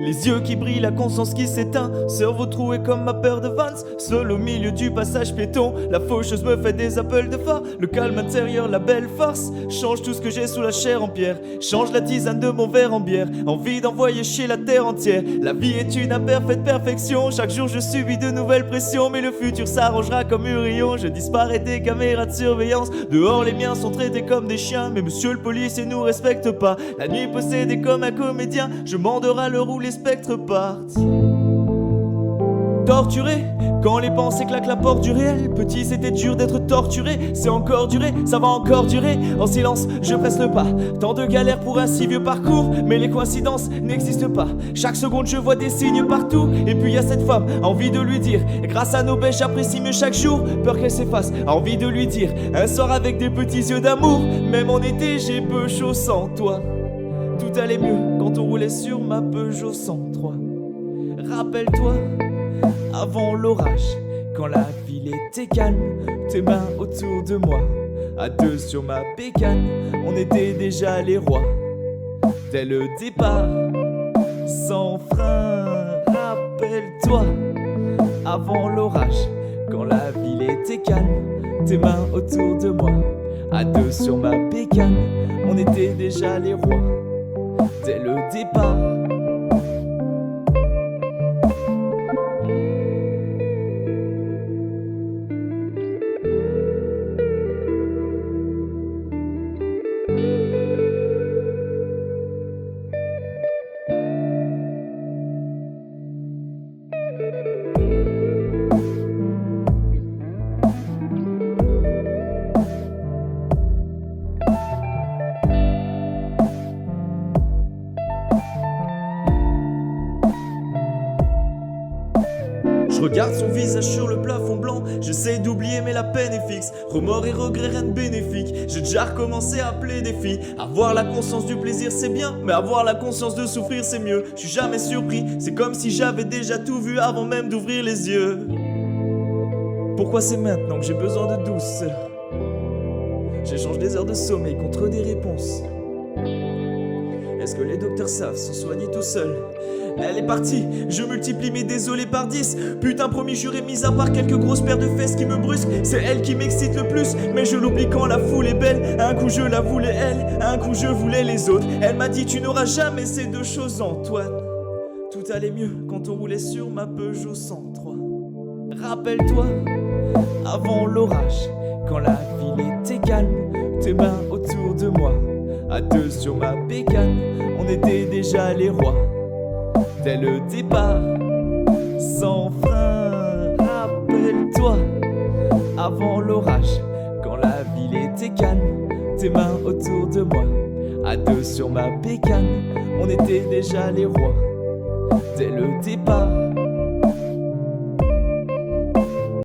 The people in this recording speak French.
Les yeux qui brillent, la conscience qui s'éteint, cerveau troué comme ma paire de Vans. Seul au milieu du passage piéton, la faucheuse me fait des appels de phare. Le calme intérieur, la belle farce, change tout ce que j'ai sous la chair en pierre. Change la tisane de mon verre en bière, envie d'envoyer chier la terre entière. La vie est une imparfaite perfection, chaque jour je subis de nouvelles pressions. Mais le futur s'arrangera comme Urion, je disparais des caméras de surveillance. Dehors les miens sont traités comme des chiens, mais monsieur le policier nous respecte pas. La nuit possédée comme un comédien, je mordrai à l'heure où les spectres partent. Torturé, quand les pensées claquent la porte du réel. Petit c'était dur d'être torturé, c'est encore duré, ça va encore durer. En silence, je presse le pas, tant de galères pour un si vieux parcours. Mais les coïncidences n'existent pas, chaque seconde je vois des signes partout. Et puis y a cette femme, envie de lui dire, grâce à nos bêches j'apprécie mieux chaque jour. Peur qu'elle s'efface, envie de lui dire, un soir avec des petits yeux d'amour. Même en été j'ai peu chaud sans toi. Tout allait mieux quand on roulait sur ma Peugeot 103. Rappelle-toi, avant l'orage, quand la ville était calme, tes mains autour de moi, à deux sur ma bécane, on était déjà les rois. Dès le départ, sans frein, rappelle-toi, avant l'orage, quand la ville était calme, tes mains autour de moi, à deux sur ma bécane, on était déjà les rois. Dès le départ. Je regarde son visage sur le plafond blanc, j'essaie d'oublier mais la peine est fixe. Remords et regrets rien de bénéfique, j'ai déjà recommencé à appeler des filles. Avoir la conscience du plaisir c'est bien, mais avoir la conscience de souffrir c'est mieux. Je suis jamais surpris, c'est comme si j'avais déjà tout vu avant même d'ouvrir les yeux. Pourquoi c'est maintenant que j'ai besoin de douceur? J'échange des heures de sommeil contre des réponses. Est-ce que les docteurs savent se soigner tout seuls? Elle est partie, je multiplie mes désolés par 10. Putain promis juré, mis à part quelques grosses paires de fesses qui me brusquent. C'est elle qui m'excite le plus, mais je l'oublie quand la foule est belle. Un coup je la voulais elle, un coup je voulais les autres. Elle m'a dit tu n'auras jamais ces deux choses Antoine. Tout allait mieux quand on roulait sur ma Peugeot 103. Rappelle-toi, avant l'orage, quand la ville était calme, tes mains autour de moi, à deux sur ma bécane, on était déjà les rois. Dès le départ, sans frein, rappelle-toi, avant l'orage, quand la ville était calme, tes mains autour de moi, à deux sur ma bécane, on était déjà les rois. Dès le départ.